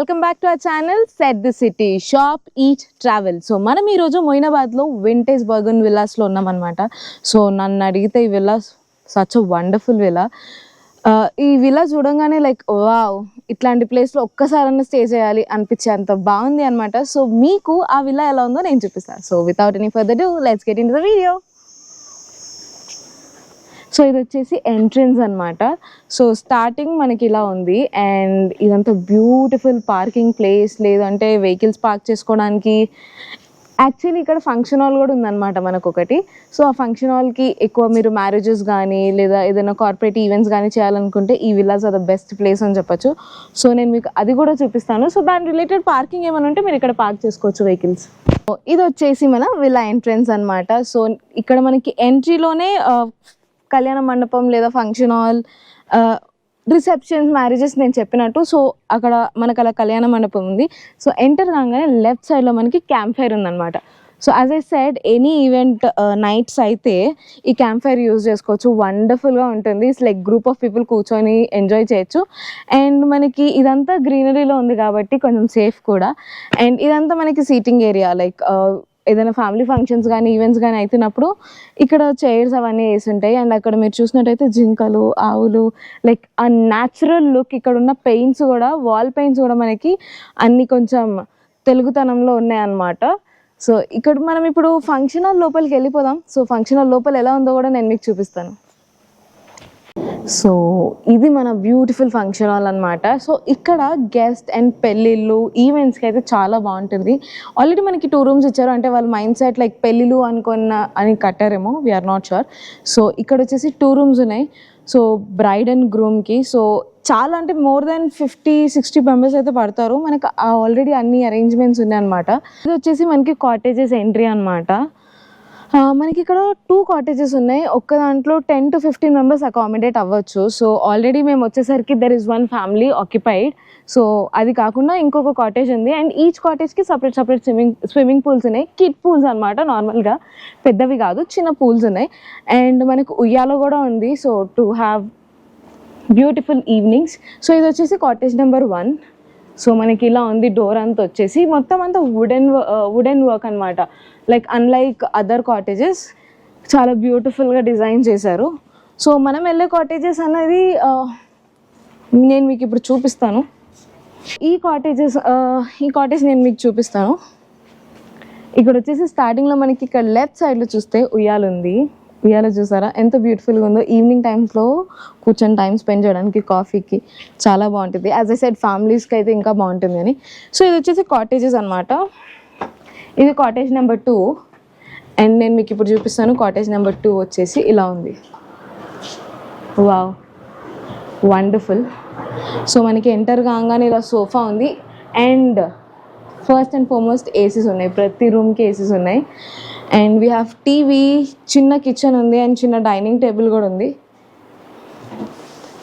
Welcome back to our channel set the city shop eat travel. So మనం ఈరోజు మొయినాబాద్లో vintage బర్గన్ విల్లాస్లో ఉన్నామన్నమాట. So నన్ను అడిగితే ఈ విల్లా సచ్ వండర్ఫుల్ విల్లా. ఈ విల్లా చూడంగానే లైక్ వావ్, ఇట్లాంటి ప్లేస్లో ఒక్కసారన్నా స్టే చేయాలి అనిపించే అంత బాగుంది అనమాట. సో మీకు ఆ విల్లా ఎలా ఉందో నేను చూపిస్తాను. So without any further do let's get in to the video. So ఇది వచ్చేసి ఎంట్రన్స్ అనమాట. సో స్టార్టింగ్ మనకి ఇలా ఉంది అండ్ ఇదంతా బ్యూటిఫుల్ పార్కింగ్ ప్లేస్, లేదంటే వెహికల్స్ పార్క్ చేసుకోవడానికి. యాక్చువల్లీ ఇక్కడ ఫంక్షన్ హాల్ కూడా ఉందన్నమాట మనకు ఒకటి. సో ఆ ఫంక్షన్ హాల్కి ఎక్కువ మీరు మ్యారేజెస్ కానీ లేదా ఏదైనా కార్పొరేట్ ఈవెంట్స్ కానీ చేయాలనుకుంటే ఈ villas are the best place అని చెప్పొచ్చు. సో నేను మీకు అది కూడా చూపిస్తాను. సో దాని రిలేటెడ్ పార్కింగ్ ఏమైనా ఉంటే మీరు ఇక్కడ పార్క్ చేసుకోవచ్చు వెహికల్స్. ఇది వచ్చేసి మన విల్లా ఎంట్రన్స్ అనమాట. సో ఇక్కడ మనకి ఎంట్రీలోనే కళ్యాణ మండపం లేదా ఫంక్షన్ హాల్, రిసెప్షన్స్, మ్యారేజెస్ నేను చెప్పినట్టు. సో అక్కడ మనకు అలా కళ్యాణ మండపం ఉంది. సో ఎంటర్ కాగానే లెఫ్ట్ సైడ్లో మనకి క్యాంప్ ఫైర్ ఉందన్నమాట. So as I said, any event nights అయితే ఈ క్యాంప్ ఫైర్ యూజ్ చేసుకోవచ్చు. వండర్ఫుల్గా ఉంటుంది. It's like group of people కూర్చొని ఎంజాయ్ చేయొచ్చు. అండ్ మనకి ఇదంతా గ్రీనరీలో ఉంది కాబట్టి కొంచెం సేఫ్ కూడా. అండ్ ఇదంతా మనకి సీటింగ్ ఏరియా, లైక్ ఏదైనా ఫ్యామిలీ ఫంక్షన్స్ కానీ ఈవెంట్స్ కానీ అవుతున్నప్పుడు ఇక్కడ చైర్స్ అవన్నీ వేసి ఉంటాయి. అండ్ అక్కడ మీరు చూసినట్టయితే జింకలు, ఆవులు, లైక్ ఆ న్యాచురల్ లుక్. ఇక్కడ ఉన్న పెయింట్స్ కూడా, వాల్ పెయింట్స్ కూడా మనకి అన్ని కొంచెం తెలుగుతనంలో ఉన్నాయన్నమాట. సో ఇక్కడ మనం ఇప్పుడు ఫంక్షన్ హాల్ లోపలికి వెళ్ళిపోదాం. సో ఫంక్షన్ హాల్ లోపల ఎలా ఉందో కూడా నేను మీకు చూపిస్తాను. సో ఇది మన బ్యూటిఫుల్ ఫంక్షన్ హాల్ అనమాట. సో ఇక్కడ గెస్ట్ అండ్ పెళ్ళిళ్ళు, ఈవెంట్స్కి అయితే చాలా బాగుంటుంది. ఆల్రెడీ మనకి 2 రూమ్స్ ఇచ్చారు. అంటే వాళ్ళ మైండ్ సెట్ లైక్ పెళ్ళిళ్ళు అని కట్టారేమో, వీఆర్ నాట్ షూర్. సో ఇక్కడ వచ్చేసి 2 రూమ్స్ ఉన్నాయి. సో బ్రైడ్ అండ్ గ్రూమ్కి. సో చాలా అంటే మోర్ దెన్ 50-60 మెంబర్స్ అయితే పడతారు. మనకు ఆల్రెడీ అన్ని అరేంజ్మెంట్స్ ఉన్నాయి అనమాట. ఇది వచ్చేసి మనకి కాటేజెస్ ఎంట్రీ అనమాట. మనకి ఇక్కడ 2 కాటేజెస్ ఉన్నాయి. ఒక్క దాంట్లో 10 to 15 మెంబర్స్ అకామిడేట్ అవ్వచ్చు. సో ఆల్రెడీ మేము వచ్చేసరికి there is 1 family occupied. So అది కాకుండా ఇంకొక కాటేజ్ ఉంది. అండ్ ఈచ్ కాటేజ్కి సపరేట్ స్విమ్మింగ్ పూల్స్ ఉన్నాయి. కిడ్ పూల్స్ అనమాట, నార్మల్గా పెద్దవి కాదు, చిన్న పూల్స్ ఉన్నాయి. అండ్ మనకు ఉయ్యాలో కూడా ఉంది. So to have beautiful evenings. So ఇది వచ్చేసి కాటేజ్ నెంబర్ 1. సో మనకి ఇలా ఉంది. డోర్ అంతా వచ్చేసి మొత్తం అంతా వుడెన్ వర్క్ అనమాట. లైక్ అన్లైక్ అదర్ కాటేజెస్ చాలా బ్యూటిఫుల్గా డిజైన్ చేశారు. సో మనం వెళ్ళే కాటేజెస్ అనేది నేను మీకు ఇప్పుడు చూపిస్తాను. ఈ కాటేజ్ నేను మీకు చూపిస్తాను. ఇక్కడ వచ్చేసి స్టార్టింగ్లో మనకి ఇక్కడ లెఫ్ట్ సైడ్లో చూస్తే ఉయ్యాల ఉంది. ఉయ్యాల చూసారా ఎంత బ్యూటిఫుల్గా ఉందో. ఈవినింగ్ టైమ్స్లో కూర్చొని టైం స్పెండ్ చేయడానికి, కాఫీకి చాలా బాగుంటుంది. యాజ్ ఐ సెడ్, ఫ్యామిలీస్కి అయితే ఇంకా బాగుంటుంది అని. సో ఇది వచ్చేసి కాటేజెస్ అనమాట. ఇది కాటేజ్ నెంబర్ 2. అండ్ నేను మీకు ఇప్పుడు చూపిస్తాను. కాటేజ్ నెంబర్ 2 వచ్చేసి ఇలా ఉంది. Wow, wonderful. సో మనకి ఎంటర్ కాగానే ఇలా సోఫా ఉంది. And first and foremost ACs ఉన్నాయి. ప్రతి రూమ్కి ఏసీస్ ఉన్నాయి. అండ్ వీ హ్యావ్ టీవీ, చిన్న కిచెన్ ఉంది అండ్ చిన్న డైనింగ్ టేబుల్ కూడా ఉంది.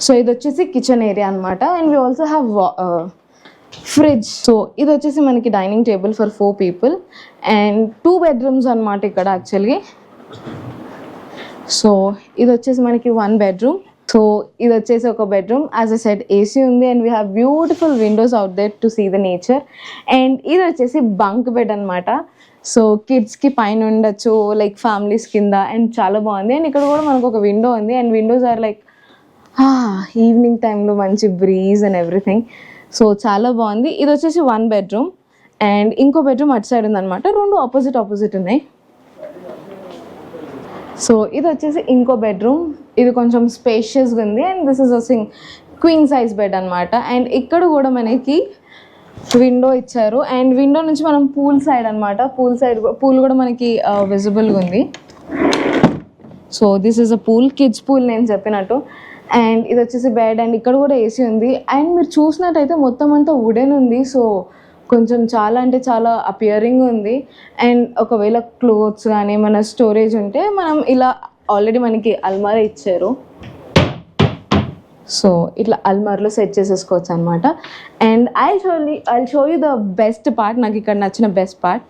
సో ఇది వచ్చేసి కిచెన్ ఏరియా అనమాట. And we also have fridge. So ఇది వచ్చేసి మనకి dining table for 4 people. And 2 bedrooms అనమాట ఇక్కడ యాక్చువల్లీ. సో ఇది వచ్చేసి మనకి 1 bedroom. సో ఇది వచ్చేసి ఒక bedroom. As I said, AC ఉంది. And we have beautiful windows out there to see the nature. And ఇది వచ్చేసి బంక్ బెడ్ అనమాట. సో కిడ్స్కి పైన ఉండొచ్చు, లైక్ ఫ్యామిలీస్ కింద. అండ్ చాలా బాగుంది. అండ్ ఇక్కడ కూడా మనకు ఒక విండో ఉంది. And windows are like evening టైంలో మంచి బ్రీజ్ అండ్ ఎవ్రీథింగ్. సో చాలా బాగుంది. ఇది వచ్చేసి 1 bedroom. అండ్ ఇంకో బెడ్రూమ్ అటు సైడ్ ఉందన్నమాట. 2 ఆపోజిట్ ఉన్నాయి. సో ఇది వచ్చేసి ఇంకో బెడ్రూమ్. ఇది కొంచెం స్పేషియస్గా ఉంది. And this is a queen size bed అనమాట. అండ్ ఇక్కడ కూడా మనకి విండో ఇచ్చారు. అండ్ విండో నుంచి మనం పూల్ సైడ్ అనమాట. పూల్ కూడా మనకి విజిబుల్గా ఉంది. So this is a pool, kids pool నేను చెప్పినట్టు. అండ్ ఇది వచ్చేసి బెడ్. అండ్ ఇక్కడ కూడా ఏసీ ఉంది. అండ్ మీరు చూసినట్టయితే మొత్తం అంతా వుడెన్ ఉంది. సో కొంచెం చాలా అంటే చాలా అపియరింగ్ ఉంది. అండ్ ఒకవేళ క్లోత్స్ కానీ మన స్టోరేజ్ ఉంటే మనం ఇలా ఆల్రెడీ మనకి అల్మారా ఇచ్చారు. సో ఇట్లా అల్మార్లో సెట్ చేసేసుకోవచ్చు అనమాట. And I show you the best part. నాకు ఇక్కడ నచ్చిన best part.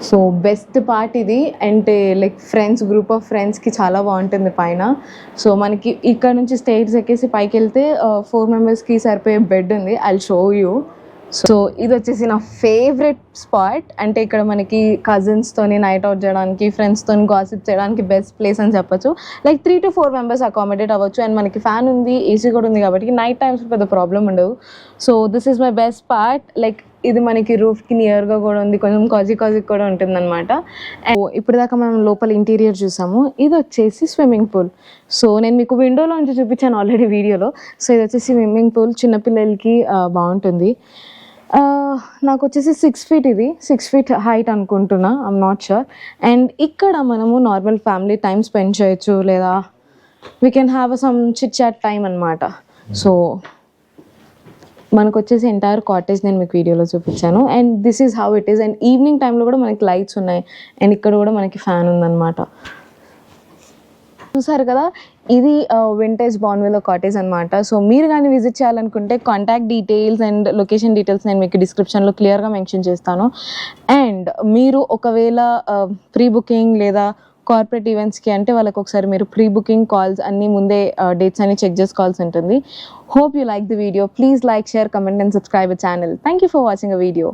So best part ఇది, అంటే లైక్ ఫ్రెండ్స్, గ్రూప్ ఆఫ్ ఫ్రెండ్స్కి చాలా బాగుంటుంది పైన. సో మనకి ఇక్కడ నుంచి స్టేర్స్ ఎక్కేసి పైకి వెళ్తే 4 మెంబర్స్కి సరిపోయే బెడ్ ఉంది. I will show you. So ఇది వచ్చేసి నా ఫేవరెట్ స్పాట్. అంటే ఇక్కడ మనకి కజిన్స్తోని నైట్ అవుట్ చేయడానికి, ఫ్రెండ్స్తో గాసిప్ చేయడానికి బెస్ట్ ప్లేస్ అని చెప్పొచ్చు. లైక్ 3 to 4 మెంబర్స్ అకామిడేట్ అవ్వచ్చు. అండ్ మనకి ఫ్యాన్ ఉంది, ఏసీ కూడా ఉంది కాబట్టి నైట్ టైమ్స్ పెద్ద ప్రాబ్లం ఉండదు. So this is my best part. Like ఇది మనకి రూఫ్కి నియర్గా కూడా ఉంది, కొంచెం కాజీ కూడా ఉంటుందన్నమాట. అండ్ ఇప్పుడు దాకా మనం లోపల ఇంటీరియర్ చూసాము. ఇది వచ్చేసి స్విమ్మింగ్ పూల్. సో నేను మీకు విండోలో నుంచి చూపించాను ఆల్రెడీ వీడియోలో. సో ఇది వచ్చేసి స్విమ్మింగ్ పూల్, చిన్నపిల్లలకి బాగుంటుంది. నాకు వచ్చేసి 6 feet, ఇది 6 feet హైట్ అనుకుంటున్నా, ఐఎమ్ నాట్ షూర్. అండ్ ఇక్కడ మనము నార్మల్ ఫ్యామిలీ టైం స్పెండ్ చేయొచ్చు, లేదా we can have some chit chat time అనమాట. సో మనకు వచ్చేసి ఎంటైర్ కాటేజ్ నేను మీకు వీడియోలో చూపించాను. And this is how it is. And evening టైంలో కూడా మనకి లైట్స్ ఉన్నాయి. అండ్ ఇక్కడ కూడా మనకి ఫ్యాన్ ఉందన్నమాట. చూసారు కదా, ఇది వింటేజ్ బాన్విల్లో కాటేజ్ అనమాట. సో మీరు కానీ విజిట్ చేయాలనుకుంటే contact details and location details నేను మీకు డిస్క్రిప్షన్లో క్లియర్గా మెన్షన్ చేస్తాను. అండ్ మీరు ఒకవేళ ప్రీ బుకింగ్ లేదా కార్పొరేట్ ఈవెంట్స్కి అంటే వాళ్ళకి ఒకసారి మీరు ప్రీ బుకింగ్ కాల్స్ అన్నీ ముందే డేట్స్ అన్ని చెక్ చేసుకోవాల్సి ఉంటుంది. Hope you like the video. Please like, share, comment and subscribe the channel. Thank you for watching a video.